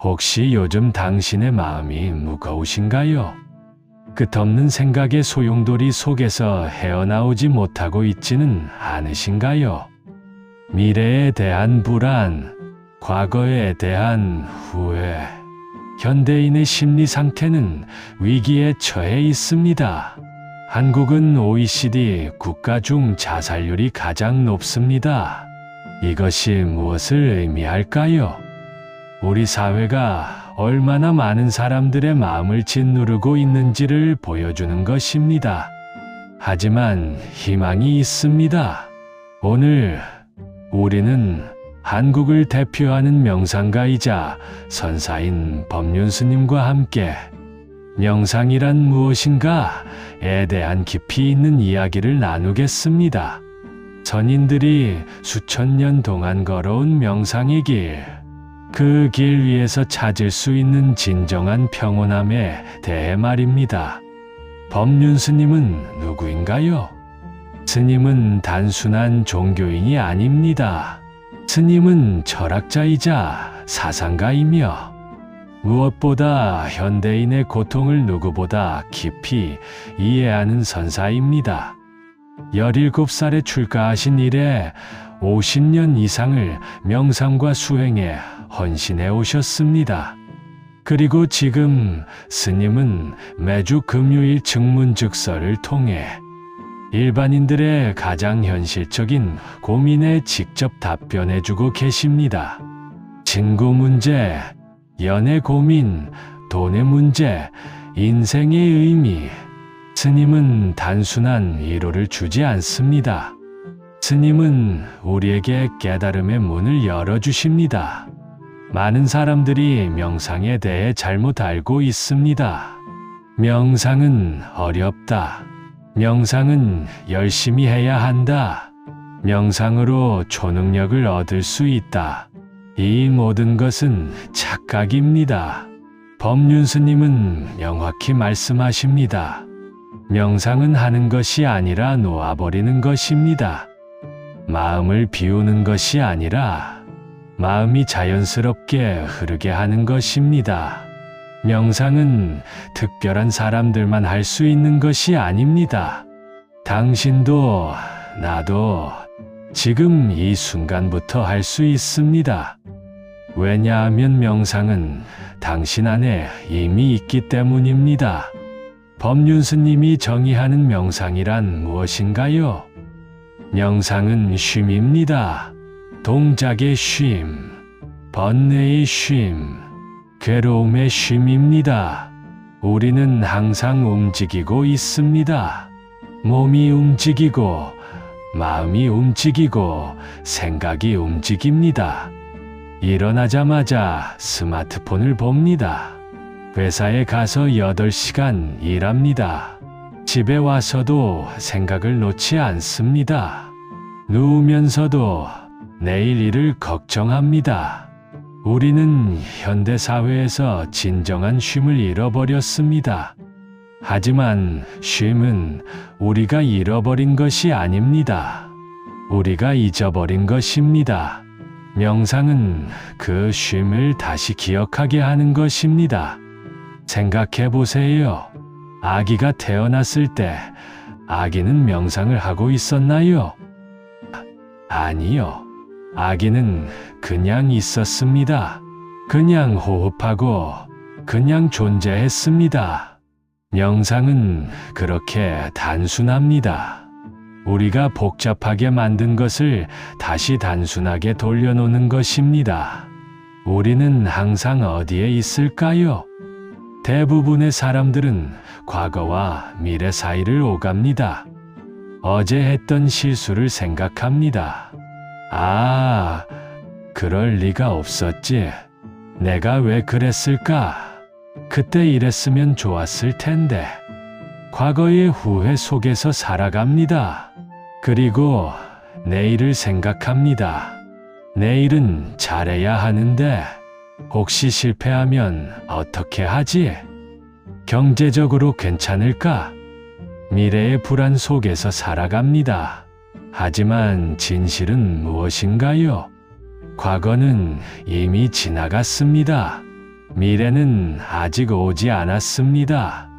혹시 요즘 당신의 마음이 무거우신가요? 끝없는 생각의 소용돌이 속에서 헤어나오지 못하고 있지는 않으신가요? 미래에 대한 불안, 과거에 대한 후회, 현대인의 심리 상태는 위기에 처해 있습니다. 한국은 OECD 국가 중 자살률이 가장 높습니다. 이것이 무엇을 의미할까요? 우리 사회가 얼마나 많은 사람들의 마음을 짓누르고 있는지를 보여주는 것입니다. 하지만 희망이 있습니다. 오늘 우리는 한국을 대표하는 명상가이자 선사인 법륜스님과 함께 명상이란 무엇인가에 대한 깊이 있는 이야기를 나누겠습니다. 선인들이 수천 년 동안 걸어온 명상의 길, 그 길 위에서 찾을 수 있는 진정한 평온함에 대해 말입니다. 법륜스님은 누구인가요? 스님은 단순한 종교인이 아닙니다. 스님은 철학자이자 사상가이며 무엇보다 현대인의 고통을 누구보다 깊이 이해하는 선사입니다. 17살에 출가하신 이래 50년 이상을 명상과 수행에 헌신해 오셨습니다. 그리고 지금 스님은 매주 금요일 증문즉서를 통해 일반인들의 가장 현실적인 고민에 직접 답변해주고 계십니다. 친구 문제, 연애 고민, 돈의 문제, 인생의 의미. 스님은 단순한 위로를 주지 않습니다. 스님은 우리에게 깨달음의 문을 열어주십니다. 많은 사람들이 명상에 대해 잘못 알고 있습니다. 명상은 어렵다. 명상은 열심히 해야 한다. 명상으로 초능력을 얻을 수 있다. 이 모든 것은 착각입니다. 법륜스님은 명확히 말씀하십니다. 명상은 하는 것이 아니라 놓아버리는 것입니다. 마음을 비우는 것이 아니라 마음이 자연스럽게 흐르게 하는 것입니다. 명상은 특별한 사람들만 할 수 있는 것이 아닙니다. 당신도 나도 지금 이 순간부터 할 수 있습니다. 왜냐하면 명상은 당신 안에 이미 있기 때문입니다. 법륜스님이 정의하는 명상이란 무엇인가요? 명상은 쉼입니다. 동작의 쉼, 번뇌의 쉼, 괴로움의 쉼입니다. 우리는 항상 움직이고 있습니다. 몸이 움직이고, 마음이 움직이고, 생각이 움직입니다. 일어나자마자 스마트폰을 봅니다. 회사에 가서 8시간 일합니다. 집에 와서도 생각을 놓지 않습니다. 누우면서도 내일 일을 걱정합니다. 우리는 현대사회에서 진정한 쉼을 잃어버렸습니다. 하지만 쉼은 우리가 잃어버린 것이 아닙니다. 우리가 잊어버린 것입니다. 명상은 그 쉼을 다시 기억하게 하는 것입니다. 생각해 보세요. 아기가 태어났을 때 아기는 명상을 하고 있었나요? 아니요. 아기는 그냥 있었습니다. 그냥 호흡하고 그냥 존재했습니다. 명상은 그렇게 단순합니다. 우리가 복잡하게 만든 것을 다시 단순하게 돌려놓는 것입니다. 우리는 항상 어디에 있을까요? 대부분의 사람들은 과거와 미래 사이를 오갑니다. 어제 했던 실수를 생각합니다. 아, 그럴 리가 없었지. 내가 왜 그랬을까? 그때 이랬으면 좋았을 텐데. 과거의 후회 속에서 살아갑니다. 그리고 내일을 생각합니다. 내일은 잘해야 하는데 혹시 실패하면 어떻게 하지? 경제적으로 괜찮을까? 미래의 불안 속에서 살아갑니다. 하지만 진실은 무엇인가요? 과거는 이미 지나갔습니다. 미래는 아직 오지 않았습니다.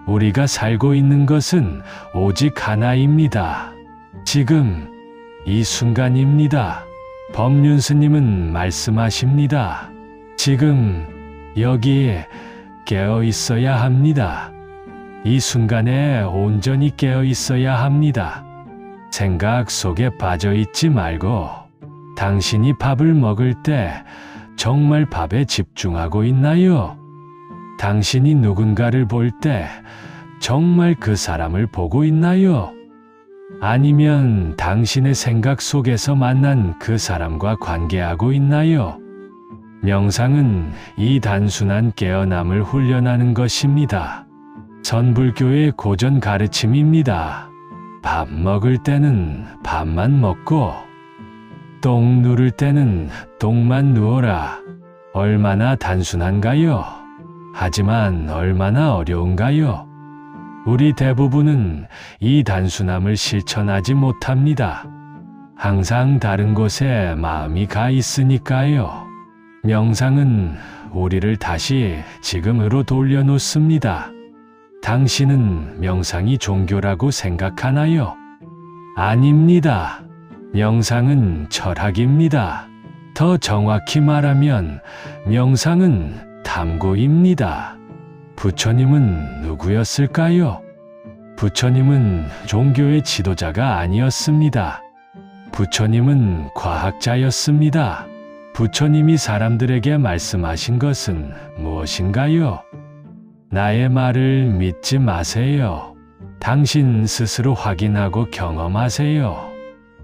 우리가 살고 있는 것은 오직 하나입니다. 지금 이 순간입니다. 법륜 스님은 말씀하십니다. 지금 여기에 깨어 있어야 합니다. 이 순간에 온전히 깨어 있어야 합니다. 생각 속에 빠져 있지 말고 당신이 밥을 먹을 때 정말 밥에 집중하고 있나요? 당신이 누군가를 볼 때 정말 그 사람을 보고 있나요? 아니면 당신의 생각 속에서 만난 그 사람과 관계하고 있나요? 명상은 이 단순한 깨어남을 훈련하는 것입니다. 선불교의 고전 가르침입니다. 밥 먹을 때는 밥만 먹고 똥 누를 때는 똥만 누워라. 얼마나 단순한가요? 하지만 얼마나 어려운가요? 우리 대부분은 이 단순함을 실천하지 못합니다. 항상 다른 곳에 마음이 가 있으니까요. 명상은 우리를 다시 지금으로 돌려놓습니다. 당신은 명상이 종교라고 생각하나요? 아닙니다. 명상은 철학입니다. 더 정확히 말하면 명상은 탐구입니다. 부처님은 누구였을까요? 부처님은 종교의 지도자가 아니었습니다. 부처님은 과학자였습니다. 부처님이 사람들에게 말씀하신 것은 무엇인가요? 나의 말을 믿지 마세요. 당신 스스로 확인하고 경험하세요.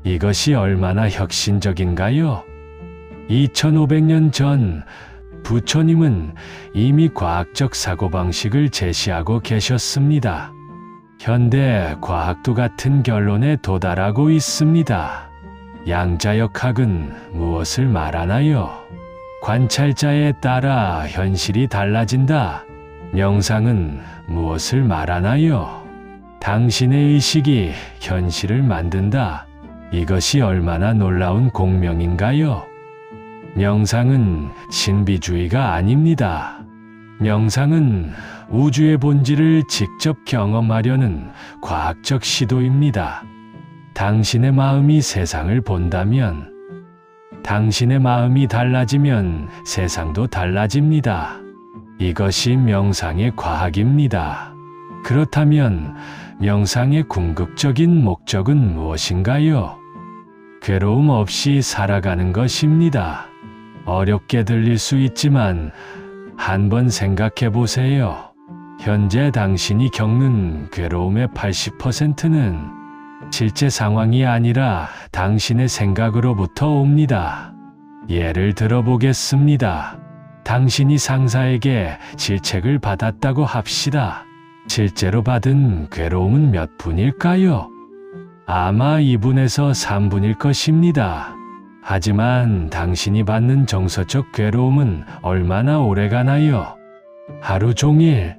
이것이 얼마나 혁신적인가요? 2500년 전 부처님은 이미 과학적 사고방식을 제시하고 계셨습니다. 현대 과학도 같은 결론에 도달하고 있습니다. 양자역학은 무엇을 말하나요? 관찰자에 따라 현실이 달라진다. 명상은 무엇을 말하나요? 당신의 의식이 현실을 만든다. 이것이 얼마나 놀라운 공명인가요? 명상은 신비주의가 아닙니다. 명상은 우주의 본질을 직접 경험하려는 과학적 시도입니다. 당신의 마음이 세상을 본다면, 당신의 마음이 달라지면 세상도 달라집니다. 이것이 명상의 과학입니다. 그렇다면 명상의 궁극적인 목적은 무엇인가요? 괴로움 없이 살아가는 것입니다. 어렵게 들릴 수 있지만 한번 생각해 보세요. 현재 당신이 겪는 괴로움의 80%는 실제 상황이 아니라 당신의 생각으로부터 옵니다. 예를 들어 보겠습니다. 당신이 상사에게 질책을 받았다고 합시다. 실제로 받은 괴로움은 몇 분일까요? 아마 2분에서 3분일 것입니다. 하지만 당신이 받는 정서적 괴로움은 얼마나 오래 가나요? 하루 종일,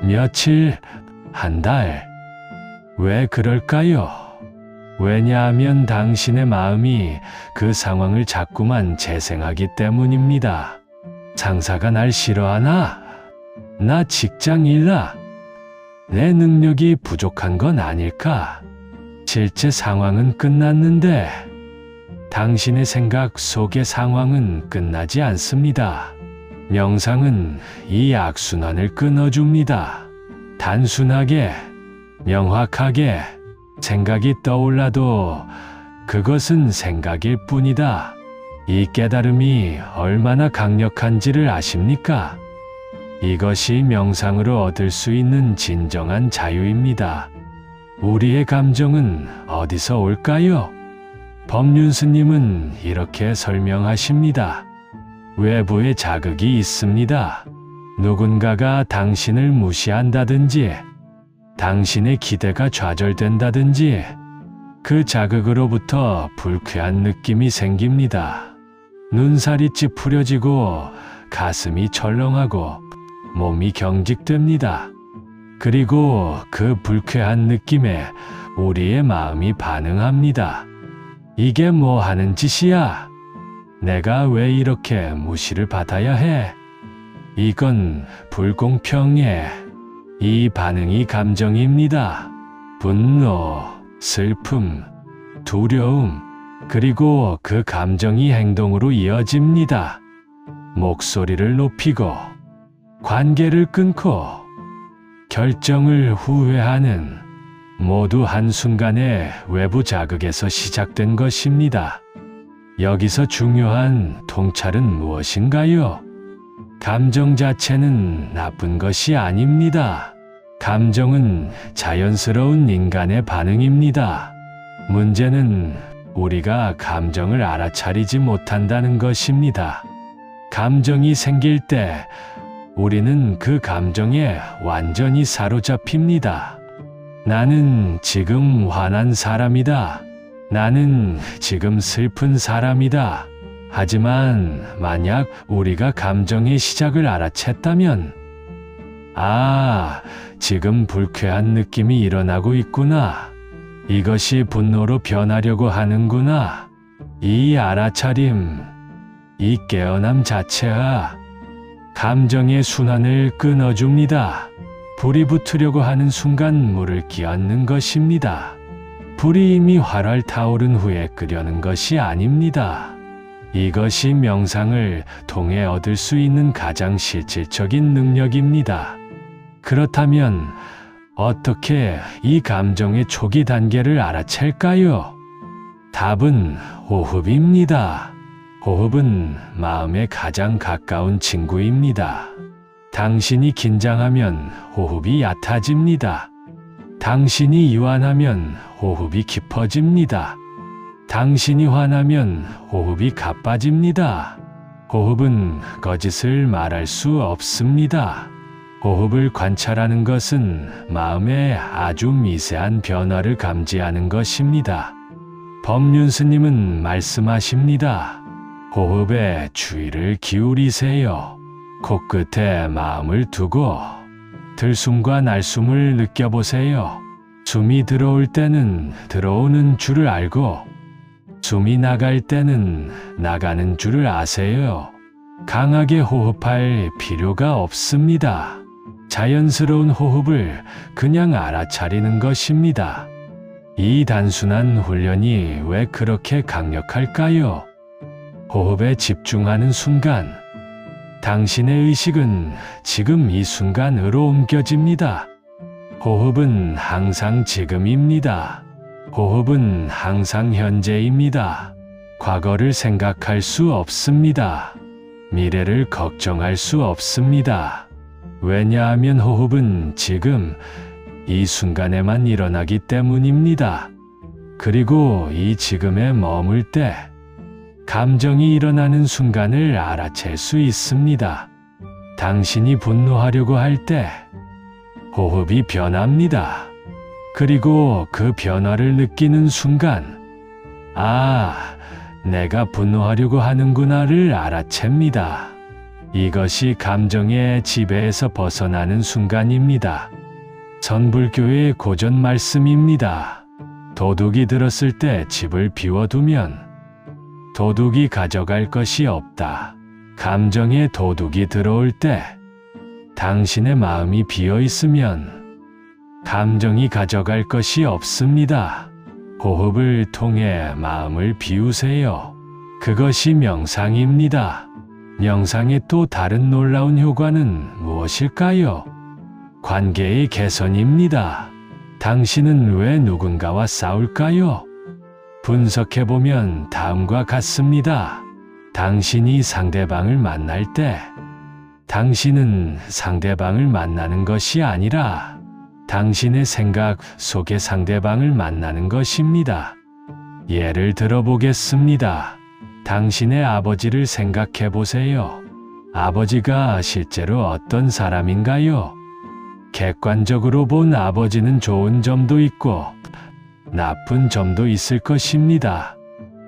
며칠, 한 달. 왜 그럴까요? 왜냐하면 당신의 마음이 그 상황을 자꾸만 재생하기 때문입니다. 상사가 날 싫어하나? 나 직장 잃나? 내 능력이 부족한 건 아닐까? 실제 상황은 끝났는데 당신의 생각 속의 상황은 끝나지 않습니다. 명상은 이 악순환을 끊어줍니다. 단순하게, 명확하게 생각이 떠올라도 그것은 생각일 뿐이다. 이 깨달음이 얼마나 강력한지를 아십니까? 이것이 명상으로 얻을 수 있는 진정한 자유입니다. 우리의 감정은 어디서 올까요? 법륜 스님은 이렇게 설명하십니다. 외부의 자극이 있습니다. 누군가가 당신을 무시한다든지, 당신의 기대가 좌절된다든지, 그 자극으로부터 불쾌한 느낌이 생깁니다. 눈살이 찌푸려지고 가슴이 철렁하고 몸이 경직됩니다. 그리고 그 불쾌한 느낌에 우리의 마음이 반응합니다. 이게 뭐 하는 짓이야? 내가 왜 이렇게 무시를 받아야 해? 이건 불공평해. 이 반응이 감정입니다. 분노, 슬픔, 두려움, 그리고 그 감정이 행동으로 이어집니다. 목소리를 높이고, 관계를 끊고, 결정을 후회하는 모두 한순간의 외부 자극에서 시작된 것입니다. 여기서 중요한 통찰은 무엇인가요? 감정 자체는 나쁜 것이 아닙니다. 감정은 자연스러운 인간의 반응입니다. 문제는 우리가 감정을 알아차리지 못한다는 것입니다. 감정이 생길 때 우리는 그 감정에 완전히 사로잡힙니다. 나는 지금 화난 사람이다. 나는 지금 슬픈 사람이다. 하지만 만약 우리가 감정의 시작을 알아챘다면, 아, 지금 불쾌한 느낌이 일어나고 있구나. 이것이 분노로 변하려고 하는구나. 이 알아차림, 이 깨어남 자체가 감정의 순환을 끊어줍니다. 불이 붙으려고 하는 순간 물을 끼얹는 것입니다. 불이 이미 활활 타오른 후에 끄려는 것이 아닙니다. 이것이 명상을 통해 얻을 수 있는 가장 실질적인 능력입니다. 그렇다면 어떻게 이 감정의 초기 단계를 알아챌까요? 답은 호흡입니다. 호흡은 마음에 가장 가까운 친구입니다. 당신이 긴장하면 호흡이 얕아집니다. 당신이 이완하면 호흡이 깊어집니다. 당신이 화나면 호흡이 가빠집니다. 호흡은 거짓을 말할 수 없습니다. 호흡을 관찰하는 것은 마음의 아주 미세한 변화를 감지하는 것입니다. 법륜 스님은 말씀하십니다. 호흡에 주의를 기울이세요. 코끝에 마음을 두고 들숨과 날숨을 느껴보세요. 숨이 들어올 때는 들어오는 줄을 알고, 숨이 나갈 때는 나가는 줄을 아세요. 강하게 호흡할 필요가 없습니다. 자연스러운 호흡을 그냥 알아차리는 것입니다. 이 단순한 훈련이 왜 그렇게 강력할까요? 호흡에 집중하는 순간, 당신의 의식은 지금 이 순간으로 옮겨집니다. 호흡은 항상 지금입니다. 호흡은 항상 현재입니다. 과거를 생각할 수 없습니다. 미래를 걱정할 수 없습니다. 왜냐하면 호흡은 지금 이 순간에만 일어나기 때문입니다. 그리고 이 지금에 머물 때 감정이 일어나는 순간을 알아챌 수 있습니다. 당신이 분노하려고 할 때 호흡이 변합니다. 그리고 그 변화를 느끼는 순간, 아, 내가 분노하려고 하는구나를 알아챕니다. 이것이 감정의 지배에서 벗어나는 순간입니다. 전불교의 고전 말씀입니다. 도둑이 들었을 때 집을 비워두면 도둑이 가져갈 것이 없다. 감정의 도둑이 들어올 때 당신의 마음이 비어 있으면 감정이 가져갈 것이 없습니다. 호흡을 통해 마음을 비우세요. 그것이 명상입니다. 명상의 또 다른 놀라운 효과는 무엇일까요? 관계의 개선입니다. 당신은 왜 누군가와 싸울까요? 분석해보면 다음과 같습니다. 당신이 상대방을 만날 때 당신은 상대방을 만나는 것이 아니라 당신의 생각 속의 상대방을 만나는 것입니다. 예를 들어보겠습니다. 당신의 아버지를 생각해 보세요. 아버지가 실제로 어떤 사람인가요? 객관적으로 본 아버지는 좋은 점도 있고 나쁜 점도 있을 것입니다.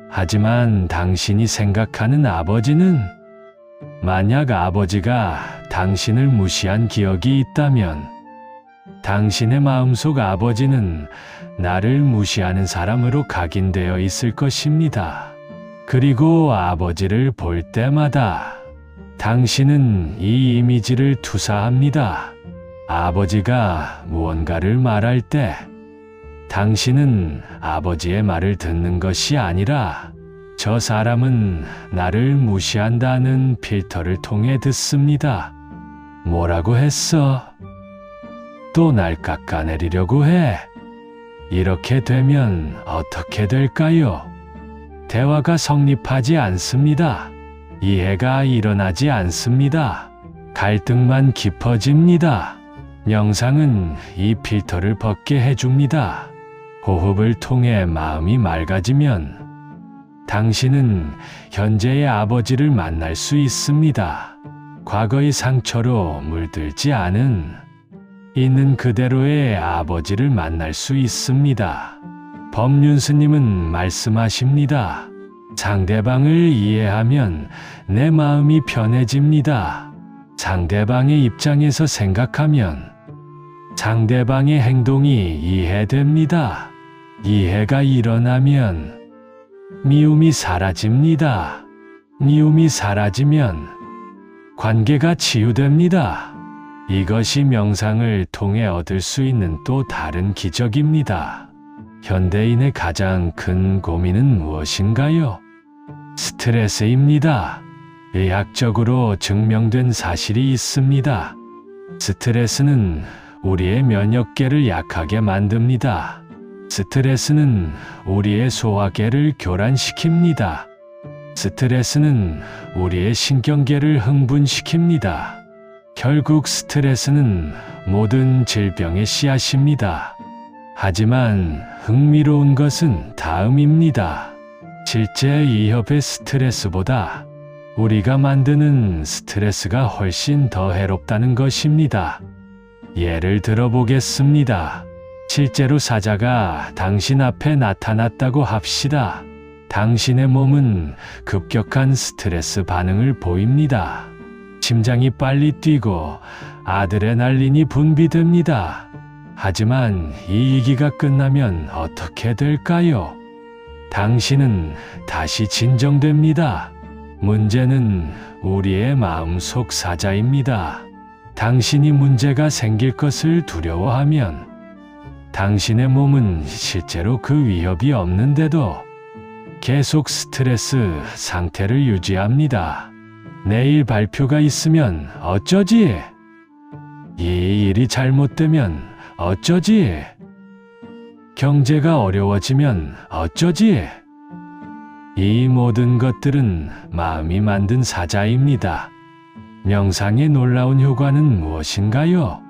하지만 당신이 생각하는 아버지는, 만약 아버지가 당신을 무시한 기억이 있다면 당신의 마음속 아버지는 나를 무시하는 사람으로 각인되어 있을 것입니다. 그리고 아버지를 볼 때마다 당신은 이 이미지를 투사합니다. 아버지가 무언가를 말할 때 당신은 아버지의 말을 듣는 것이 아니라 저 사람은 나를 무시한다는 필터를 통해 듣습니다. 뭐라고 했어? 또 날 깎아내리려고 해. 이렇게 되면 어떻게 될까요? 대화가 성립하지 않습니다. 이해가 일어나지 않습니다. 갈등만 깊어집니다. 명상은 이 필터를 벗게 해줍니다. 호흡을 통해 마음이 맑아지면 당신은 현재의 아버지를 만날 수 있습니다. 과거의 상처로 물들지 않은 있는 그대로의 아버지를 만날 수 있습니다. 법륜 스님은 말씀하십니다. 상대방을 이해하면 내 마음이 편해집니다. 상대방의 입장에서 생각하면 상대방의 행동이 이해됩니다. 이해가 일어나면 미움이 사라집니다. 미움이 사라지면 관계가 치유됩니다. 이것이 명상을 통해 얻을 수 있는 또 다른 기적입니다. 현대인의 가장 큰 고민은 무엇인가요? 스트레스입니다. 의학적으로 증명된 사실이 있습니다. 스트레스는 우리의 면역계를 약하게 만듭니다. 스트레스는 우리의 소화계를 교란시킵니다. 스트레스는 우리의 신경계를 흥분시킵니다. 결국 스트레스는 모든 질병의 씨앗입니다. 하지만 흥미로운 것은 다음입니다. 실제 위협의 스트레스보다 우리가 만드는 스트레스가 훨씬 더 해롭다는 것입니다. 예를 들어보겠습니다. 실제로 사자가 당신 앞에 나타났다고 합시다. 당신의 몸은 급격한 스트레스 반응을 보입니다. 심장이 빨리 뛰고 아드레날린이 분비됩니다. 하지만 이 위기가 끝나면 어떻게 될까요? 당신은 다시 진정됩니다. 문제는 우리의 마음속 사자입니다. 당신이 문제가 생길 것을 두려워하면 당신의 몸은 실제로 그 위협이 없는데도 계속 스트레스 상태를 유지합니다. 내일 발표가 있으면 어쩌지? 이 일이 잘못되면 어쩌지? 경제가 어려워지면 어쩌지? 이 모든 것들은 마음이 만든 사자입니다. 명상의 놀라운 효과는 무엇인가요?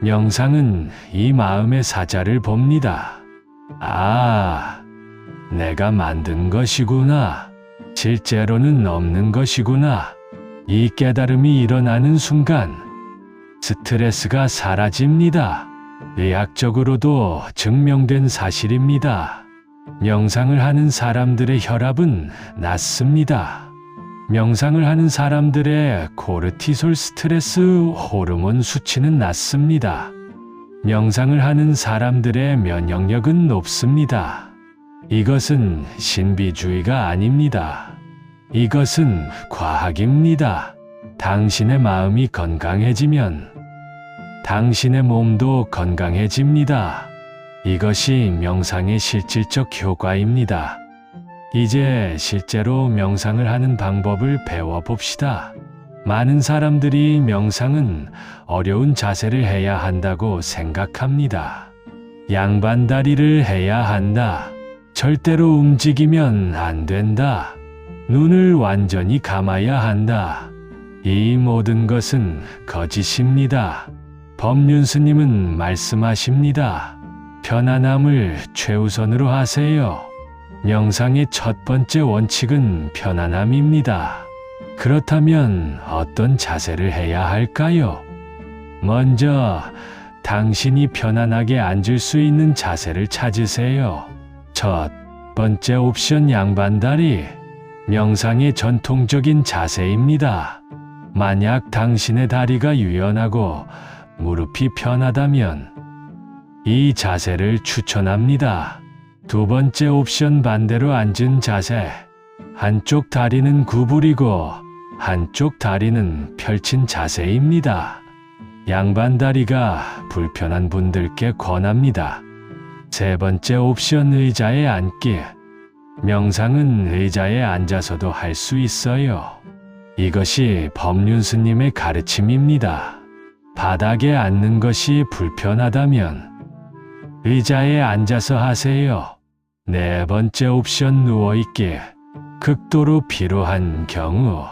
명상은 이 마음의 사자를 봅니다. 아, 내가 만든 것이구나. 실제로는 없는 것이구나. 이 깨달음이 일어나는 순간 스트레스가 사라집니다. 의학적으로도 증명된 사실입니다. 명상을 하는 사람들의 혈압은 낮습니다. 명상을 하는 사람들의 코르티솔 스트레스 호르몬 수치는 낮습니다. 명상을 하는 사람들의 면역력은 높습니다. 이것은 신비주의가 아닙니다. 이것은 과학입니다. 당신의 마음이 건강해지면 당신의 몸도 건강해집니다. 이것이 명상의 실질적 효과입니다. 이제 실제로 명상을 하는 방법을 배워봅시다. 많은 사람들이 명상은 어려운 자세를 해야 한다고 생각합니다. 양반다리를 해야 한다. 절대로 움직이면 안 된다. 눈을 완전히 감아야 한다. 이 모든 것은 거짓입니다. 법륜 스님은 말씀하십니다. 편안함을 최우선으로 하세요. 명상의 첫 번째 원칙은 편안함입니다. 그렇다면 어떤 자세를 해야 할까요? 먼저 당신이 편안하게 앉을 수 있는 자세를 찾으세요. 첫 번째 옵션 양반다리. 명상의 전통적인 자세입니다. 만약 당신의 다리가 유연하고 무릎이 편하다면 이 자세를 추천합니다. 두 번째 옵션 반대로 앉은 자세. 한쪽 다리는 구부리고 한쪽 다리는 펼친 자세입니다. 양반 다리가 불편한 분들께 권합니다. 세 번째 옵션 의자에 앉기. 명상은 의자에 앉아서도 할 수 있어요. 이것이 법륜스님의 가르침입니다. 바닥에 앉는 것이 불편하다면 의자에 앉아서 하세요. 네 번째 옵션 누워있기. 극도로 피로한 경우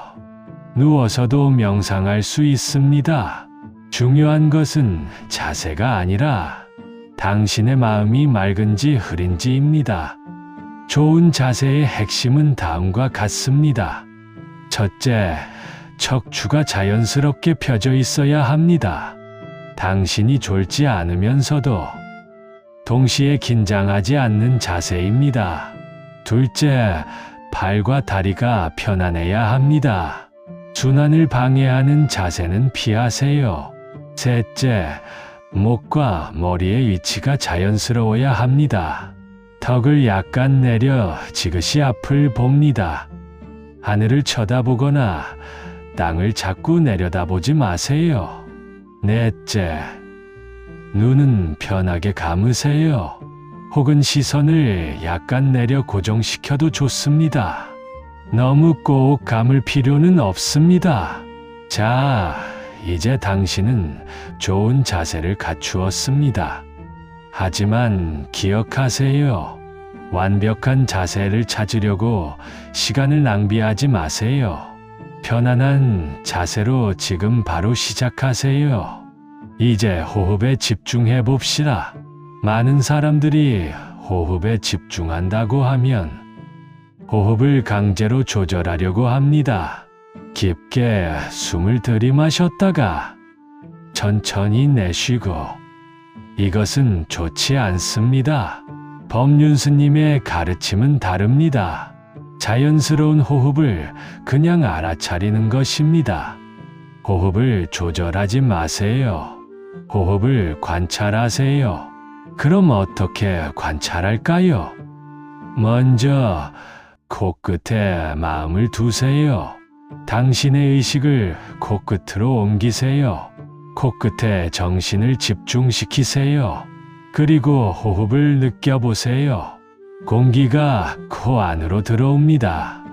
누워서도 명상할 수 있습니다. 중요한 것은 자세가 아니라 당신의 마음이 맑은지 흐린지입니다. 좋은 자세의 핵심은 다음과 같습니다. 첫째, 척추가 자연스럽게 펴져 있어야 합니다. 당신이 졸지 않으면서도 동시에 긴장하지 않는 자세입니다. 둘째, 발과 다리가 편안해야 합니다. 순환을 방해하는 자세는 피하세요. 셋째, 목과 머리의 위치가 자연스러워야 합니다. 턱을 약간 내려 지그시 앞을 봅니다. 하늘을 쳐다보거나 땅을 자꾸 내려다보지 마세요. 넷째, 눈은 편하게 감으세요. 혹은 시선을 약간 내려 고정시켜도 좋습니다. 너무 꼭 감을 필요는 없습니다. 자, 이제 당신은 좋은 자세를 갖추었습니다. 하지만 기억하세요. 완벽한 자세를 찾으려고 시간을 낭비하지 마세요. 편안한 자세로 지금 바로 시작하세요. 이제 호흡에 집중해 봅시다. 많은 사람들이 호흡에 집중한다고 하면 호흡을 강제로 조절하려고 합니다. 깊게 숨을 들이마셨다가 천천히 내쉬고, 이것은 좋지 않습니다. 법륜스님의 가르침은 다릅니다. 자연스러운 호흡을 그냥 알아차리는 것입니다. 호흡을 조절하지 마세요. 호흡을 관찰하세요. 그럼 어떻게 관찰할까요? 먼저 코끝에 마음을 두세요. 당신의 의식을 코끝으로 옮기세요. 코끝에 정신을 집중시키세요. 그리고 호흡을 느껴보세요. 공기가 코 안으로 들어옵니다.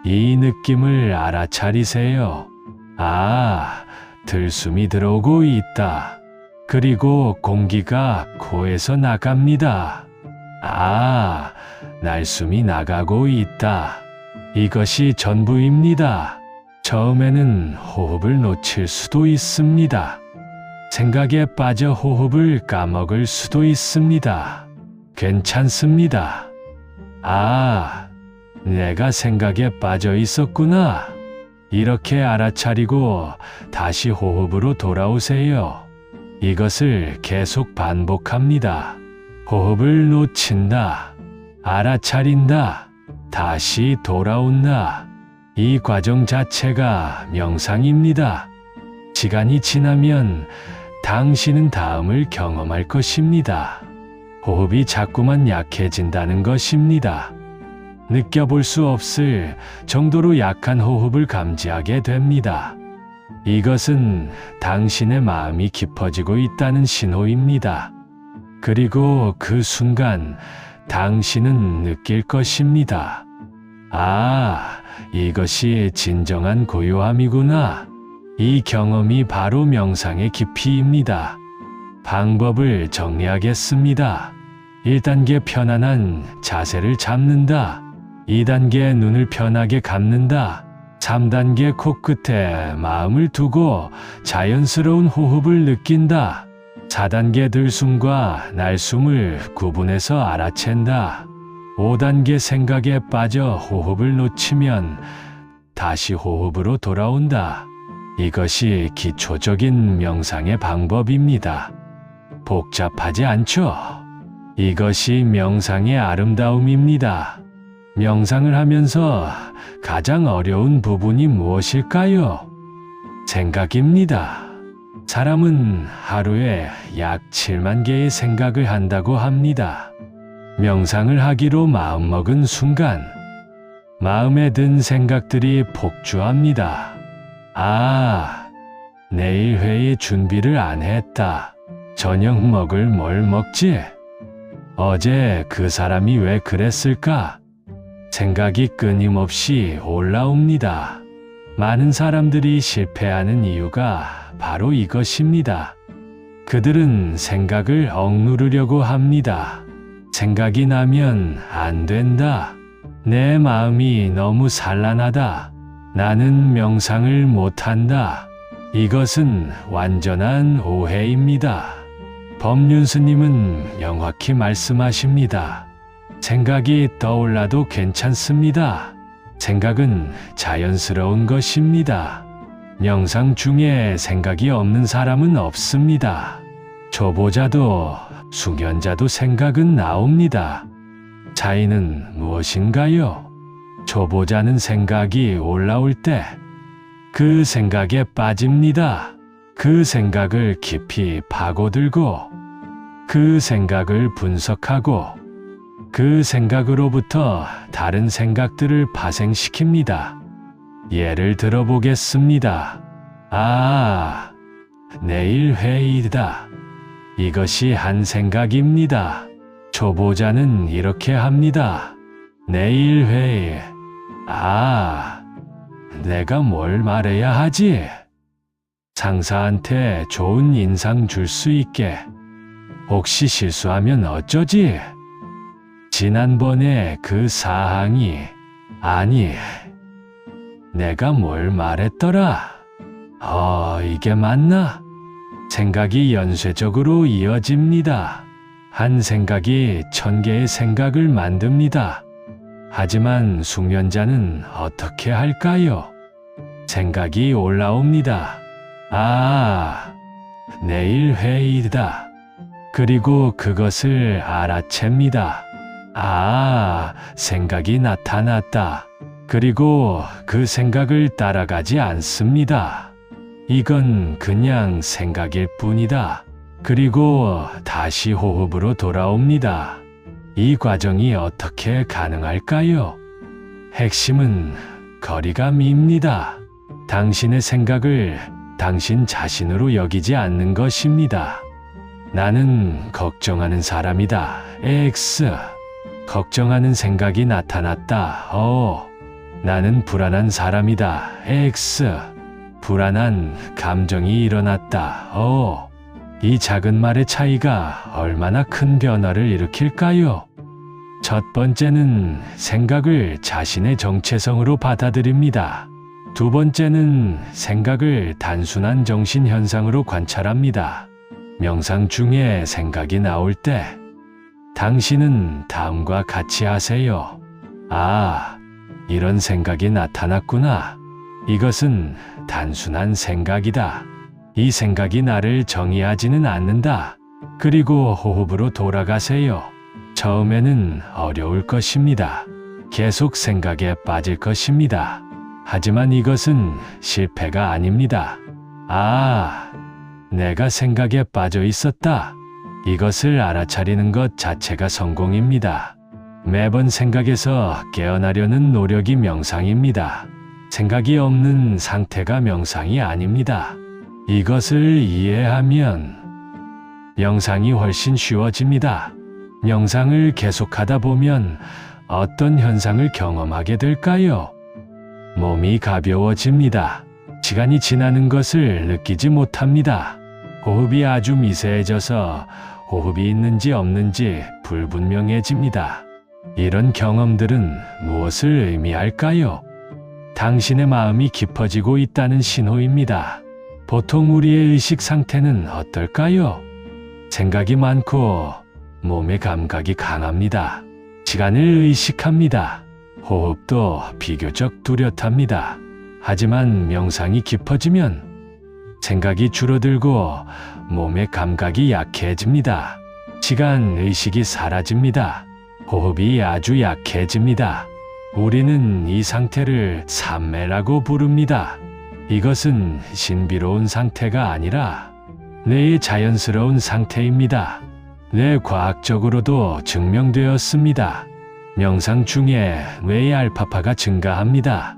이 느낌을 알아차리세요. 아, 들숨이 들어오고 있다. 그리고 공기가 코에서 나갑니다. 아, 날숨이 나가고 있다. 이것이 전부입니다. 처음에는 호흡을 놓칠 수도 있습니다. 생각에 빠져 호흡을 까먹을 수도 있습니다. 괜찮습니다. 아, 내가 생각에 빠져 있었구나. 이렇게 알아차리고 다시 호흡으로 돌아오세요. 이것을 계속 반복합니다. 호흡을 놓친다. 알아차린다. 다시 돌아온다. 이 과정 자체가 명상입니다. 시간이 지나면 당신은 다음을 경험할 것입니다. 호흡이 자꾸만 약해진다는 것입니다. 느껴볼 수 없을 정도로 약한 호흡을 감지하게 됩니다. 이것은 당신의 마음이 깊어지고 있다는 신호입니다. 그리고 그 순간 당신은 느낄 것입니다. 아, 이것이 진정한 고요함이구나. 이 경험이 바로 명상의 깊이입니다. 방법을 정리하겠습니다. 1단계 편안한 자세를 잡는다. 2단계 눈을 편하게 감는다. 3단계 코끝에 마음을 두고 자연스러운 호흡을 느낀다. 4단계 들숨과 날숨을 구분해서 알아챈다. 5단계 생각에 빠져 호흡을 놓치면 다시 호흡으로 돌아온다. 이것이 기초적인 명상의 방법입니다. 복잡하지 않죠? 이것이 명상의 아름다움입니다. 명상을 하면서 가장 어려운 부분이 무엇일까요? 생각입니다. 사람은 하루에 약 7만 개의 생각을 한다고 합니다. 명상을 하기로 마음먹은 순간 마음에 든 생각들이 폭주합니다. 내일 회의 준비를 안 했다. 저녁 먹을 뭘 먹지? 어제 그 사람이 왜 그랬을까? 생각이 끊임없이 올라옵니다. 많은 사람들이 실패하는 이유가 바로 이것입니다. 그들은 생각을 억누르려고 합니다. 생각이 나면 안 된다. 내 마음이 너무 산란하다. 나는 명상을 못한다. 이것은 완전한 오해입니다. 법륜스님은 명확히 말씀하십니다. 생각이 떠올라도 괜찮습니다. 생각은 자연스러운 것입니다. 명상 중에 생각이 없는 사람은 없습니다. 초보자도 숙연자도 생각은 나옵니다. 차이는 무엇인가요? 초보자는 생각이 올라올 때 그 생각에 빠집니다. 그 생각을 깊이 파고들고 그 생각을 분석하고 그 생각으로부터 다른 생각들을 파생시킵니다. 예를 들어보겠습니다. 내일 회의다. 이것이 한 생각입니다. 초보자는 이렇게 합니다. 내일 회의. 내가 뭘 말해야 하지? 상사한테 좋은 인상 줄 수 있게. 혹시 실수하면 어쩌지? 지난번에 그 사항이, 내가 뭘 말했더라? 이게 맞나? 생각이 연쇄적으로 이어집니다. 한 생각이 1000개의 생각을 만듭니다. 하지만 숙련자는 어떻게 할까요? 생각이 올라옵니다. 내일 회의다. 그리고 그것을 알아챕니다. 생각이 나타났다. 그리고 그 생각을 따라가지 않습니다. 이건 그냥 생각일 뿐이다. 그리고 다시 호흡으로 돌아옵니다. 이 과정이 어떻게 가능할까요? 핵심은 거리감입니다. 당신의 생각을 당신 자신으로 여기지 않는 것입니다. 나는 걱정하는 사람이다. X. 걱정하는 생각이 나타났다. 나는 불안한 사람이다. X. 불안한 감정이 일어났다. 이 작은 말의 차이가 얼마나 큰 변화를 일으킬까요? 첫 번째는 생각을 자신의 정체성으로 받아들입니다. 두 번째는 생각을 단순한 정신현상으로 관찰합니다. 명상 중에 생각이 나올 때 당신은 다음과 같이 하세요. 이런 생각이 나타났구나. 이것은 단순한 생각이다. 이 생각이 나를 정의하지는 않는다. 그리고 호흡으로 돌아가세요. 처음에는 어려울 것입니다. 계속 생각에 빠질 것입니다. 하지만 이것은 실패가 아닙니다. 내가 생각에 빠져 있었다. 이것을 알아차리는 것 자체가 성공입니다. 매번 생각에서 깨어나려는 노력이 명상입니다. 생각이 없는 상태가 명상이 아닙니다. 이것을 이해하면 명상이 훨씬 쉬워집니다. 명상을 계속하다 보면 어떤 현상을 경험하게 될까요? 몸이 가벼워집니다. 시간이 지나는 것을 느끼지 못합니다. 호흡이 아주 미세해져서 호흡이 있는지 없는지 불분명해집니다. 이런 경험들은 무엇을 의미할까요? 당신의 마음이 깊어지고 있다는 신호입니다. 보통 우리의 의식 상태는 어떨까요? 생각이 많고 몸의 감각이 강합니다. 시간을 의식합니다. 호흡도 비교적 뚜렷합니다. 하지만 명상이 깊어지면 생각이 줄어들고 몸의 감각이 약해집니다. 시간 의식이 사라집니다. 호흡이 아주 약해집니다. 우리는 이 상태를 삼매라고 부릅니다. 이것은 신비로운 상태가 아니라 뇌의 자연스러운 상태입니다. 뇌 과학적으로도 증명되었습니다. 명상 중에 뇌의 알파파가 증가합니다.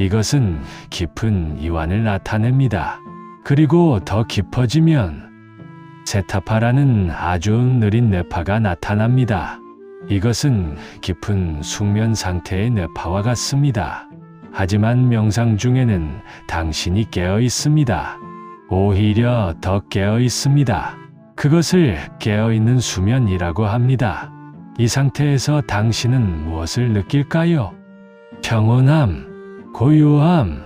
이것은 깊은 이완을 나타냅니다. 그리고 더 깊어지면 세타파라는 아주 느린 뇌파가 나타납니다. 이것은 깊은 숙면 상태의 뇌파와 같습니다. 하지만 명상 중에는 당신이 깨어 있습니다. 오히려 더 깨어 있습니다. 그것을 깨어 있는 수면이라고 합니다. 이 상태에서 당신은 무엇을 느낄까요? 평온함, 고요함,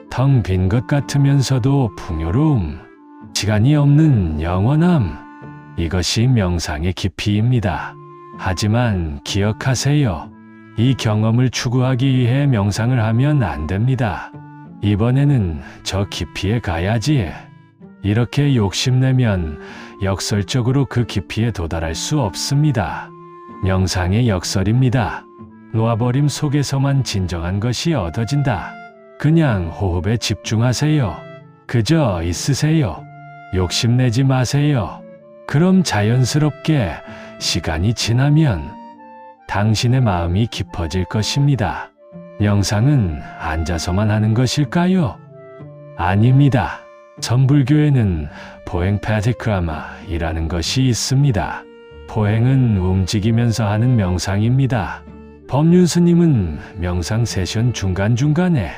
텅 빈 것 같으면서도 풍요로움, 시간이 없는 영원함. 이것이 명상의 깊이입니다. 하지만 기억하세요. 이 경험을 추구하기 위해 명상을 하면 안 됩니다. 이번에는 저 깊이에 가야지. 이렇게 욕심내면 역설적으로 그 깊이에 도달할 수 없습니다. 명상의 역설입니다. 놓아버림 속에서만 진정한 것이 얻어진다. 그냥 호흡에 집중하세요. 그저 있으세요. 욕심내지 마세요. 그럼 자연스럽게 시간이 지나면 당신의 마음이 깊어질 것입니다. 명상은 앉아서만 하는 것일까요? 아닙니다. 천불교에는 포행 파티크라마이라는 것이 있습니다. 포행은 움직이면서 하는 명상입니다. 법륜 스님은 명상 세션 중간중간에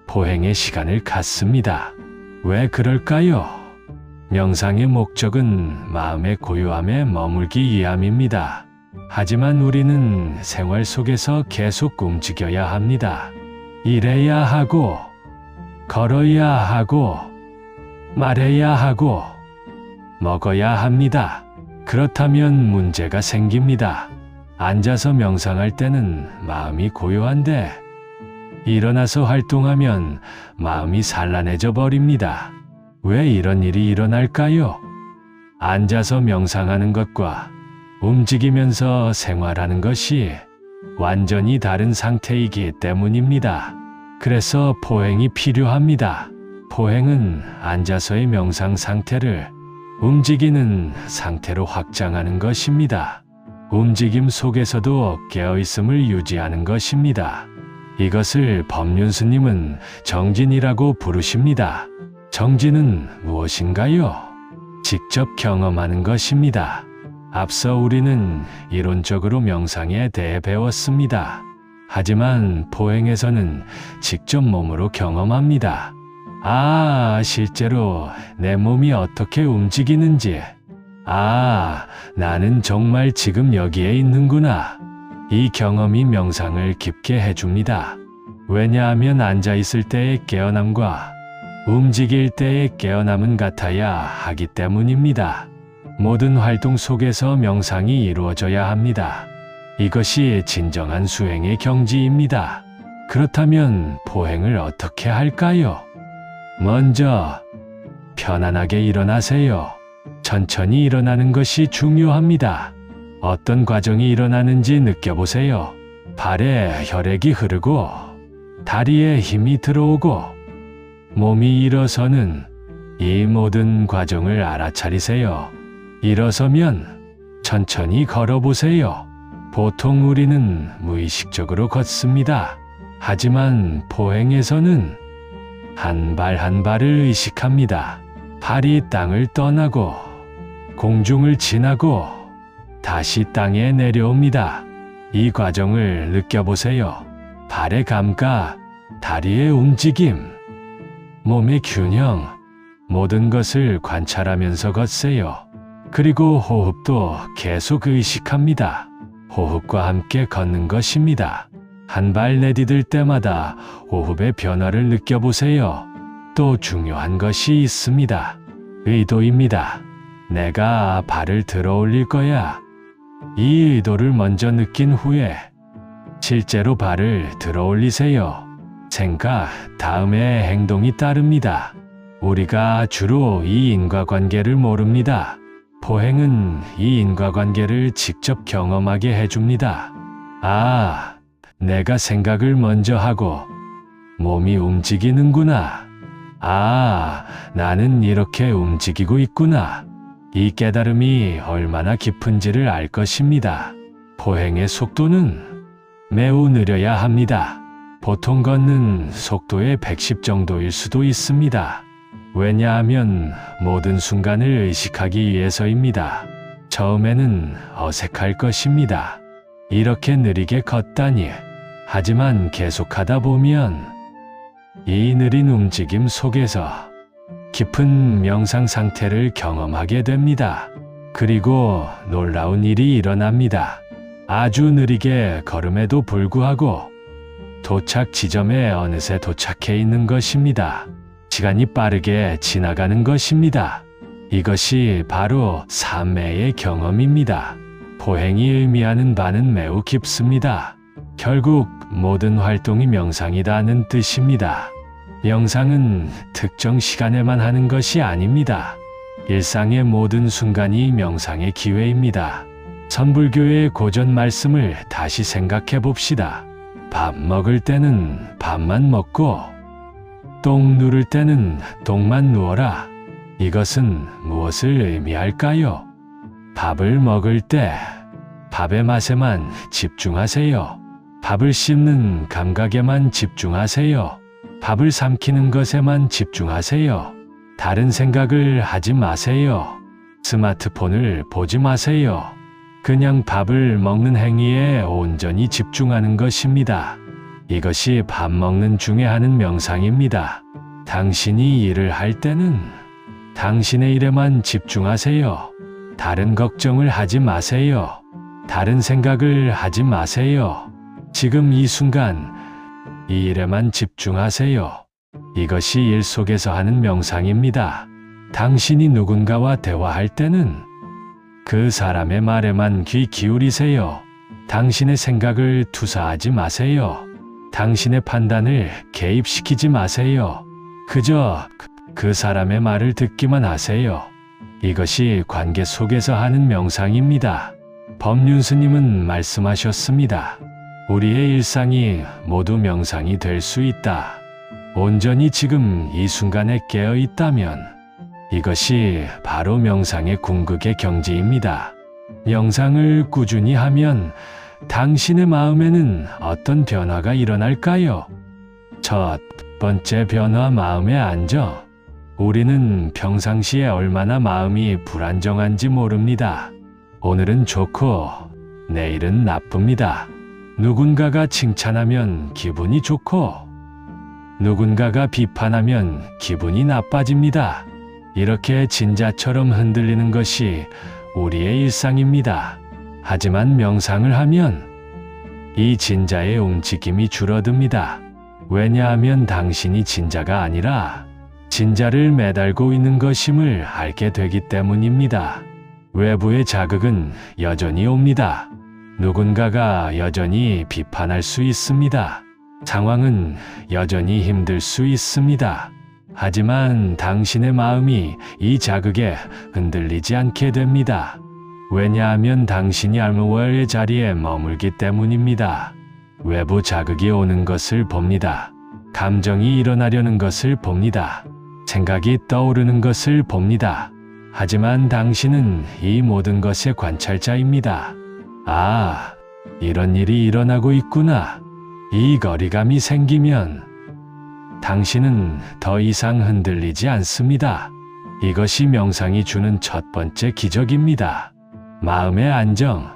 포행의 시간을 갖습니다. 왜 그럴까요? 명상의 목적은 마음의 고요함에 머물기 위함입니다. 하지만 우리는 생활 속에서 계속 움직여야 합니다. 일해야 하고, 걸어야 하고, 말해야 하고, 먹어야 합니다. 그렇다면 문제가 생깁니다. 앉아서 명상할 때는 마음이 고요한데, 일어나서 활동하면 마음이 산란해져 버립니다. 왜 이런 일이 일어날까요? 앉아서 명상하는 것과 움직이면서 생활하는 것이 완전히 다른 상태이기 때문입니다. 그래서 포행이 필요합니다. 포행은 앉아서의 명상 상태를 움직이는 상태로 확장하는 것입니다. 움직임 속에서도 깨어있음을 유지하는 것입니다. 이것을 법륜 스님은 정진이라고 부르십니다. 정진은 무엇인가요? 직접 경험하는 것입니다. 앞서 우리는 이론적으로 명상에 대해 배웠습니다. 하지만 포행에서는 직접 몸으로 경험합니다. 실제로 내 몸이 어떻게 움직이는지. 나는 정말 지금 여기에 있는구나. 이 경험이 명상을 깊게 해줍니다. 왜냐하면 앉아있을 때의 깨어남과 움직일 때의 깨어남은 같아야 하기 때문입니다. 모든 활동 속에서 명상이 이루어져야 합니다. 이것이 진정한 수행의 경지입니다. 그렇다면 포행을 어떻게 할까요? 먼저 편안하게 일어나세요. 천천히 일어나는 것이 중요합니다. 어떤 과정이 일어나는지 느껴보세요. 발에 혈액이 흐르고 다리에 힘이 들어오고 몸이 일어서는 이 모든 과정을 알아차리세요. 일어서면 천천히 걸어보세요. 보통 우리는 무의식적으로 걷습니다. 하지만 포행에서는 한 발 한 발을 의식합니다. 발이 땅을 떠나고 공중을 지나고 다시 땅에 내려옵니다. 이 과정을 느껴보세요. 발의 감각, 다리의 움직임, 몸의 균형, 모든 것을 관찰하면서 걷세요. 그리고 호흡도 계속 의식합니다. 호흡과 함께 걷는 것입니다. 한 발 내디딜 때마다 호흡의 변화를 느껴보세요. 또 중요한 것이 있습니다. 의도입니다. 내가 발을 들어 올릴 거야. 이 의도를 먼저 느낀 후에 실제로 발을 들어 올리세요. 생각, 다음에 행동이 따릅니다. 우리가 주로 이 인과관계를 모릅니다. 포행은 이 인과관계를 직접 경험하게 해줍니다. 내가 생각을 먼저 하고 몸이 움직이는구나. 나는 이렇게 움직이고 있구나. 이 깨달음이 얼마나 깊은지를 알 것입니다. 포행의 속도는 매우 느려야 합니다. 보통 걷는 속도의 110 정도일 수도 있습니다. 왜냐하면 모든 순간을 의식하기 위해서입니다. 처음에는 어색할 것입니다. 이렇게 느리게 걷다니. 하지만 계속하다 보면 이 느린 움직임 속에서 깊은 명상 상태를 경험하게 됩니다. 그리고 놀라운 일이 일어납니다. 아주 느리게 걸음에도 불구하고 도착 지점에 어느새 도착해 있는 것입니다. 시간이 빠르게 지나가는 것입니다. 이것이 바로 삼매의 경험입니다. 보행이 의미하는 바는 매우 깊습니다. 결국 모든 활동이 명상이라는 뜻입니다. 명상은 특정 시간에만 하는 것이 아닙니다. 일상의 모든 순간이 명상의 기회입니다. 선불교의 고전 말씀을 다시 생각해 봅시다. 밥 먹을 때는 밥만 먹고 똥 누를 때는 똥만 누워라. 이것은 무엇을 의미할까요? 밥을 먹을 때 밥의 맛에만 집중하세요. 밥을 씹는 감각에만 집중하세요. 밥을 삼키는 것에만 집중하세요. 다른 생각을 하지 마세요. 스마트폰을 보지 마세요. 그냥 밥을 먹는 행위에 온전히 집중하는 것입니다. 이것이 밥 먹는 중에 하는 명상입니다. 당신이 일을 할 때는 당신의 일에만 집중하세요. 다른 걱정을 하지 마세요. 다른 생각을 하지 마세요. 지금 이 순간 이 일에만 집중하세요. 이것이 일 속에서 하는 명상입니다. 당신이 누군가와 대화할 때는 그 사람의 말에만 귀 기울이세요. 당신의 생각을 투사하지 마세요. 당신의 판단을 개입시키지 마세요. 그저 그 사람의 말을 듣기만 하세요. 이것이 관계 속에서 하는 명상입니다. 법륜스님은 말씀하셨습니다. 우리의 일상이 모두 명상이 될 수 있다. 온전히 지금 이 순간에 깨어 있다면 이것이 바로 명상의 궁극의 경지입니다. 명상을 꾸준히 하면 당신의 마음에는 어떤 변화가 일어날까요? 첫 번째 변화, 마음의 안정. 우리는 평상시에 얼마나 마음이 불안정한지 모릅니다. 오늘은 좋고 내일은 나쁩니다. 누군가가 칭찬하면 기분이 좋고 누군가가 비판하면 기분이 나빠집니다. 이렇게 진자처럼 흔들리는 것이 우리의 일상입니다. 하지만 명상을 하면 이 진자의 움직임이 줄어듭니다. 왜냐하면 당신이 진자가 아니라 진자를 매달고 있는 것임을 알게 되기 때문입니다. 외부의 자극은 여전히 옵니다. 누군가가 여전히 비판할 수 있습니다. 상황은 여전히 힘들 수 있습니다. 하지만 당신의 마음이 이 자극에 흔들리지 않게 됩니다. 왜냐하면 당신이 알무월의 자리에 머물기 때문입니다. 외부 자극이 오는 것을 봅니다. 감정이 일어나려는 것을 봅니다. 생각이 떠오르는 것을 봅니다. 하지만 당신은 이 모든 것의 관찰자입니다. 아, 이런 일이 일어나고 있구나. 이 거리감이 생기면 당신은 더 이상 흔들리지 않습니다. 이것이 명상이 주는 첫 번째 기적입니다. 마음의 안정.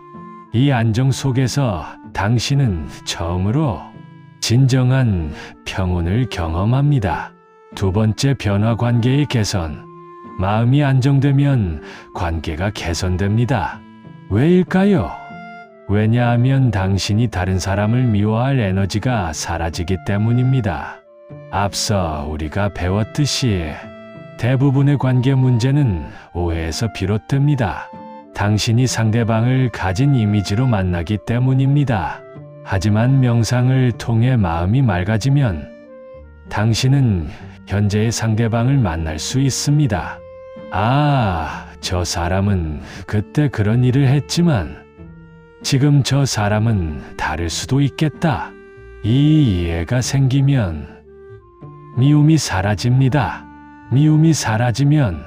이 안정 속에서 당신은 처음으로 진정한 평온을 경험합니다. 두 번째 변화, 관계의 개선. 마음이 안정되면 관계가 개선됩니다. 왜일까요? 왜냐하면 당신이 다른 사람을 미워할 에너지가 사라지기 때문입니다. 앞서 우리가 배웠듯이 대부분의 관계 문제는 오해에서 비롯됩니다. 당신이 상대방을 가진 이미지로 만나기 때문입니다. 하지만 명상을 통해 마음이 맑아지면 당신은 현재의 상대방을 만날 수 있습니다. 아, 저 사람은 그때 그런 일을 했지만 지금 저 사람은 다를 수도 있겠다. 이 이해가 생기면 미움이 사라집니다. 미움이 사라지면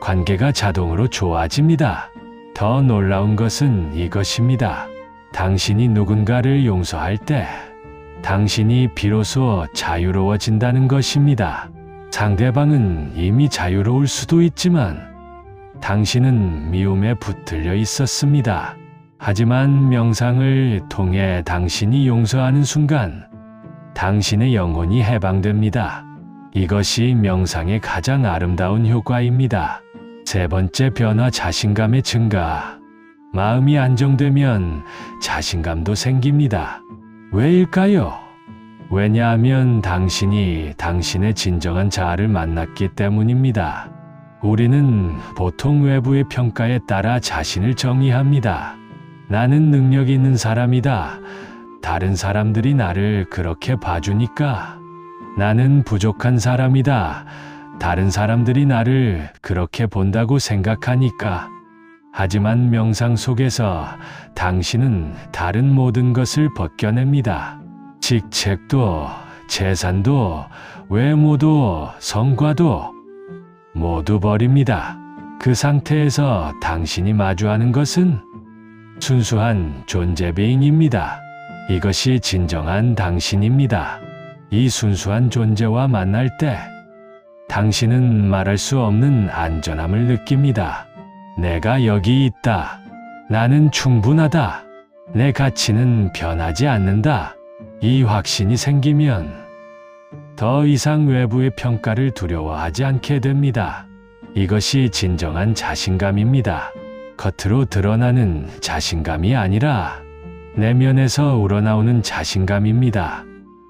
관계가 자동으로 좋아집니다. 더 놀라운 것은 이것입니다. 당신이 누군가를 용서할 때 당신이 비로소 자유로워진다는 것입니다. 상대방은 이미 자유로울 수도 있지만 당신은 미움에 붙들려 있었습니다. 하지만 명상을 통해 당신이 용서하는 순간 당신의 영혼이 해방됩니다. 이것이 명상의 가장 아름다운 효과입니다. 세 번째 변화, 자신감의 증가. 마음이 안정되면 자신감도 생깁니다. 왜일까요? 왜냐하면 당신이 당신의 진정한 자아를 만났기 때문입니다. 우리는 보통 외부의 평가에 따라 자신을 정의합니다. 나는 능력 있는 사람이다. 다른 사람들이 나를 그렇게 봐주니까. 나는 부족한 사람이다. 다른 사람들이 나를 그렇게 본다고 생각하니까. 하지만 명상 속에서 당신은 다른 모든 것을 벗겨냅니다. 직책도, 재산도, 외모도, 성과도 모두 버립니다. 그 상태에서 당신이 마주하는 것은 순수한 존재being입니다. 이것이 진정한 당신입니다. 이 순수한 존재와 만날 때 당신은 말할 수 없는 안전함을 느낍니다. 내가 여기 있다. 나는 충분하다. 내 가치는 변하지 않는다. 이 확신이 생기면 더 이상 외부의 평가를 두려워하지 않게 됩니다. 이것이 진정한 자신감입니다. 겉으로 드러나는 자신감이 아니라 내면에서 우러나오는 자신감입니다.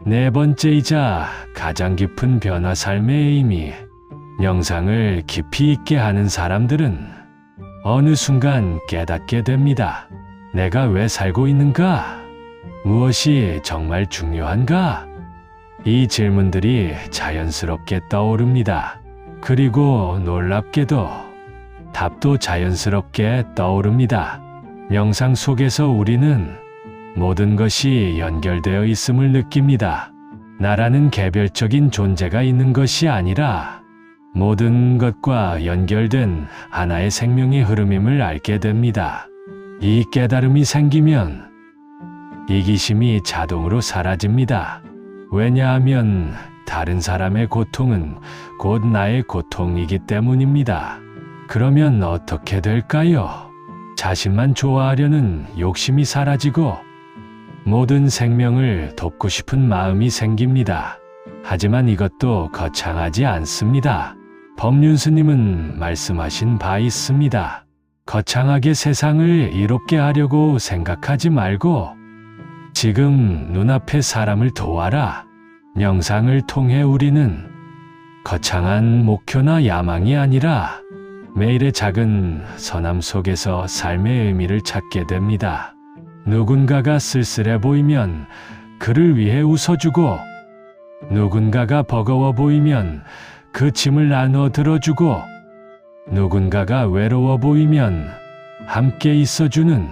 네 번째이자 가장 깊은 변화, 삶의 의미. 명상을 깊이 있게 하는 사람들은 어느 순간 깨닫게 됩니다. 내가 왜 살고 있는가? 무엇이 정말 중요한가? 이 질문들이 자연스럽게 떠오릅니다. 그리고 놀랍게도 답도 자연스럽게 떠오릅니다. 명상 속에서 우리는 모든 것이 연결되어 있음을 느낍니다. 나라는 개별적인 존재가 있는 것이 아니라 모든 것과 연결된 하나의 생명의 흐름임을 알게 됩니다. 이 깨달음이 생기면 이기심이 자동으로 사라집니다. 왜냐하면 다른 사람의 고통은 곧 나의 고통이기 때문입니다. 그러면 어떻게 될까요? 자신만 좋아하려는 욕심이 사라지고 모든 생명을 돕고 싶은 마음이 생깁니다. 하지만 이것도 거창하지 않습니다. 법륜스님은 말씀하신 바 있습니다. 거창하게 세상을 이롭게 하려고 생각하지 말고 지금 눈앞의 사람을 도와라. 명상을 통해 우리는 거창한 목표나 야망이 아니라 매일의 작은 선함 속에서 삶의 의미를 찾게 됩니다. 누군가가 쓸쓸해 보이면 그를 위해 웃어주고, 누군가가 버거워 보이면 그 짐을 나눠 들어주고, 누군가가 외로워 보이면 함께 있어주는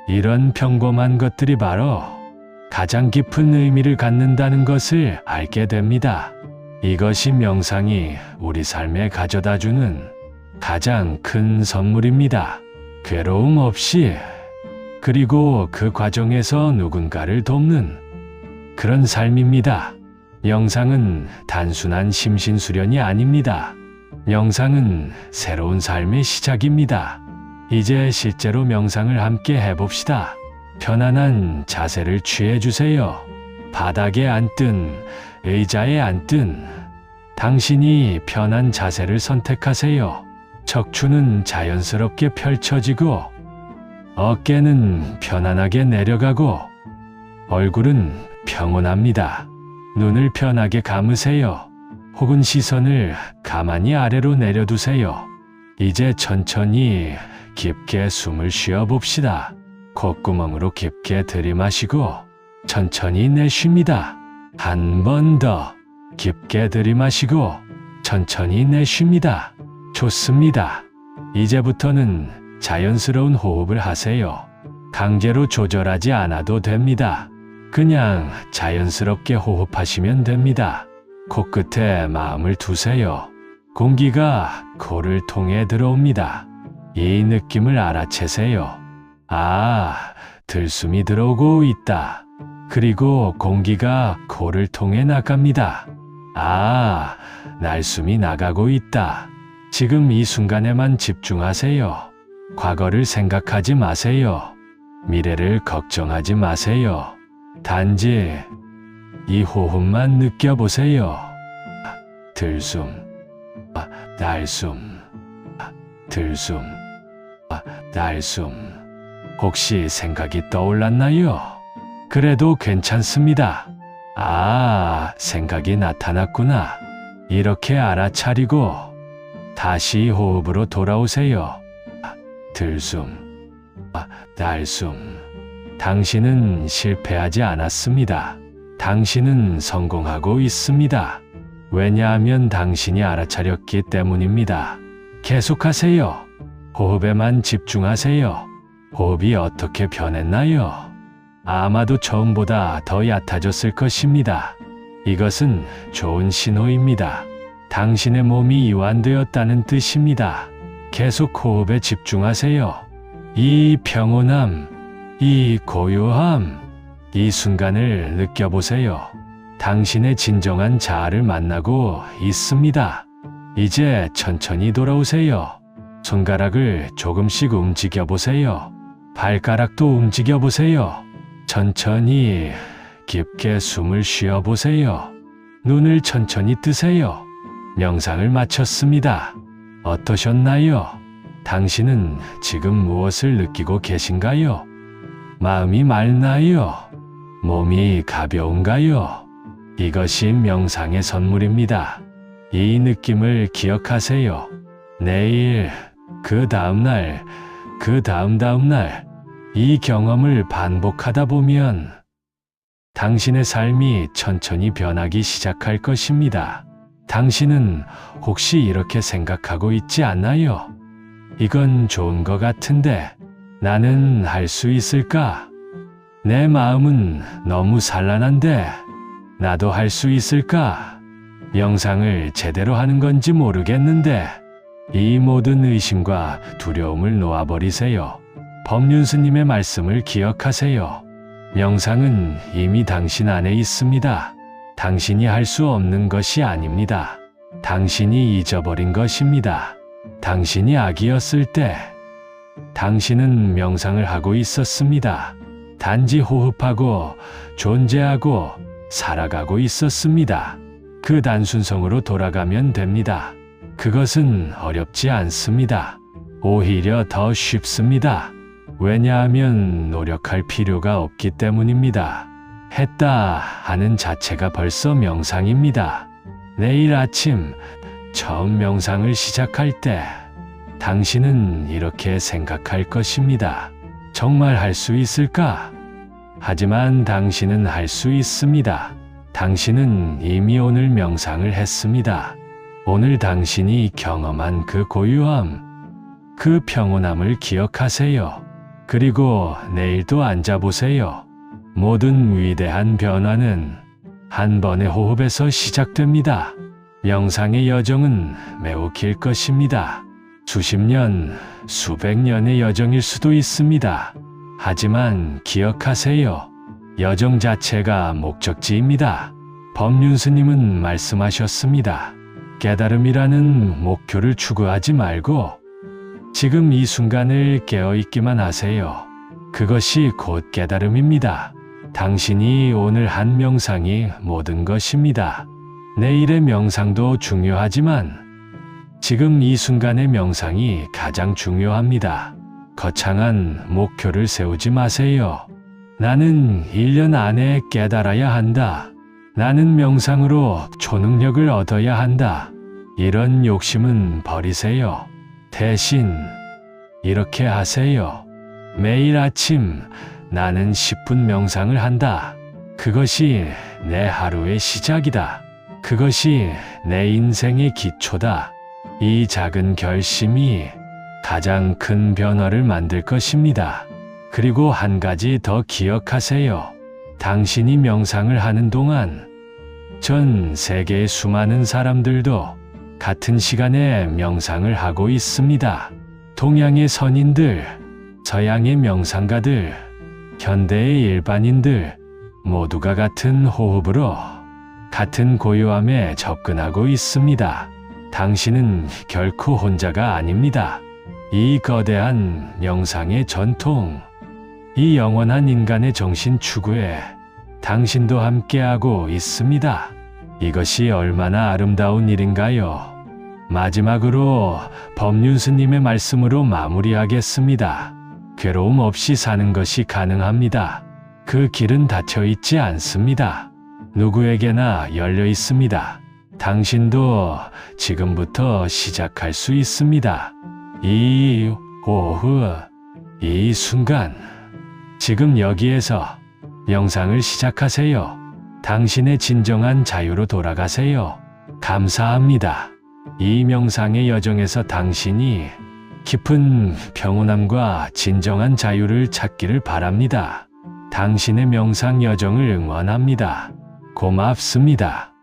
이런 평범한 것들이 바로 가장 깊은 의미를 갖는다는 것을 알게 됩니다. 이것이 명상이 우리 삶에 가져다주는 가장 큰 선물입니다. 괴로움 없이, 그리고 그 과정에서 누군가를 돕는 그런 삶입니다. 명상은 단순한 심신수련이 아닙니다. 명상은 새로운 삶의 시작입니다. 이제 실제로 명상을 함께 해봅시다. 편안한 자세를 취해주세요. 바닥에 앉든 의자에 앉든 당신이 편한 자세를 선택하세요. 척추는 자연스럽게 펼쳐지고 어깨는 편안하게 내려가고 얼굴은 평온합니다. 눈을 편하게 감으세요. 혹은 시선을 가만히 아래로 내려두세요. 이제 천천히 깊게 숨을 쉬어봅시다. 콧구멍으로 깊게 들이마시고 천천히 내쉽니다. 한 번 더 깊게 들이마시고 천천히 내쉽니다. 좋습니다. 이제부터는 자연스러운 호흡을 하세요. 강제로 조절하지 않아도 됩니다. 그냥 자연스럽게 호흡하시면 됩니다. 코끝에 마음을 두세요. 공기가 코를 통해 들어옵니다. 이 느낌을 알아채세요. 아, 들숨이 들어오고 있다. 그리고 공기가 코를 통해 나갑니다. 아, 날숨이 나가고 있다. 지금 이 순간에만 집중하세요. 과거를 생각하지 마세요. 미래를 걱정하지 마세요. 단지 이 호흡만 느껴보세요. 들숨, 날숨, 들숨, 날숨. 혹시 생각이 떠올랐나요? 그래도 괜찮습니다. 아, 생각이 나타났구나. 이렇게 알아차리고 다시 호흡으로 돌아오세요. 들숨, 날숨. 당신은 실패하지 않았습니다. 당신은 성공하고 있습니다. 왜냐하면 당신이 알아차렸기 때문입니다. 계속하세요. 호흡에만 집중하세요. 호흡이 어떻게 변했나요? 아마도 처음보다 더 얕아졌을 것입니다. 이것은 좋은 신호입니다. 당신의 몸이 이완되었다는 뜻입니다. 계속 호흡에 집중하세요. 이 평온함, 이 고요함, 이 순간을 느껴보세요. 당신의 진정한 자아를 만나고 있습니다. 이제 천천히 돌아오세요. 손가락을 조금씩 움직여 보세요. 발가락도 움직여 보세요. 천천히 깊게 숨을 쉬어 보세요. 눈을 천천히 뜨세요. 명상을 마쳤습니다. 어떠셨나요? 당신은 지금 무엇을 느끼고 계신가요? 마음이 맑나요? 몸이 가벼운가요? 이것이 명상의 선물입니다. 이 느낌을 기억하세요. 내일, 그 다음날, 그 다음날, 이 경험을 반복하다 보면 당신의 삶이 천천히 변하기 시작할 것입니다. 당신은 혹시 이렇게 생각하고 있지 않나요? 이건 좋은 것 같은데 나는 할 수 있을까? 내 마음은 너무 산란한데 나도 할 수 있을까? 명상을 제대로 하는 건지 모르겠는데 이 모든 의심과 두려움을 놓아버리세요. 법륜스님의 말씀을 기억하세요. 명상은 이미 당신 안에 있습니다. 당신이 할 수 없는 것이 아닙니다. 당신이 잊어버린 것입니다. 당신이 아기였을 때 당신은 명상을 하고 있었습니다. 단지 호흡하고 존재하고 살아가고 있었습니다. 그 단순성으로 돌아가면 됩니다. 그것은 어렵지 않습니다. 오히려 더 쉽습니다. 왜냐하면 노력할 필요가 없기 때문입니다. 했다 하는 자체가 벌써 명상입니다. 내일 아침 처음 명상을 시작할 때 당신은 이렇게 생각할 것입니다. 정말 할 수 있을까? 하지만 당신은 할 수 있습니다. 당신은 이미 오늘 명상을 했습니다. 오늘 당신이 경험한 그 고요함, 그 평온함을 기억하세요. 그리고 내일도 앉아보세요. 모든 위대한 변화는 한 번의 호흡에서 시작됩니다. 명상의 여정은 매우 길 것입니다. 수십 년, 수백 년의 여정일 수도 있습니다. 하지만 기억하세요. 여정 자체가 목적지입니다. 법륜스님은 말씀하셨습니다. 깨달음이라는 목표를 추구하지 말고 지금 이 순간을 깨어있기만 하세요. 그것이 곧 깨달음입니다. 당신이 오늘 한 명상이 모든 것입니다. 내일의 명상도 중요하지만 지금 이 순간의 명상이 가장 중요합니다. 거창한 목표를 세우지 마세요. 나는 1년 안에 깨달아야 한다. 나는 명상으로 초능력을 얻어야 한다. 이런 욕심은 버리세요. 대신 이렇게 하세요. 매일 아침 나는 10분 명상을 한다. 그것이 내 하루의 시작이다. 그것이 내 인생의 기초다. 이 작은 결심이 가장 큰 변화를 만들 것입니다. 그리고 한 가지 더 기억하세요. 당신이 명상을 하는 동안 전 세계의 수많은 사람들도 같은 시간에 명상을 하고 있습니다. 동양의 선인들, 서양의 명상가들, 현대의 일반인들, 모두가 같은 호흡으로 같은 고요함에 접근하고 있습니다. 당신은 결코 혼자가 아닙니다. 이 거대한 명상의 전통, 이 영원한 인간의 정신 추구에 당신도 함께하고 있습니다. 이것이 얼마나 아름다운 일인가요? 마지막으로 법륜스님의 말씀으로 마무리하겠습니다. 괴로움 없이 사는 것이 가능합니다. 그 길은 닫혀 있지 않습니다. 누구에게나 열려 있습니다. 당신도 지금부터 시작할 수 있습니다. 이 오후, 이 순간, 지금 여기에서 명상을 시작하세요. 당신의 진정한 자유로 돌아가세요. 감사합니다. 이 명상의 여정에서 당신이 깊은 평온함과 진정한 자유를 찾기를 바랍니다. 당신의 명상 여정을 응원합니다. 고맙습니다.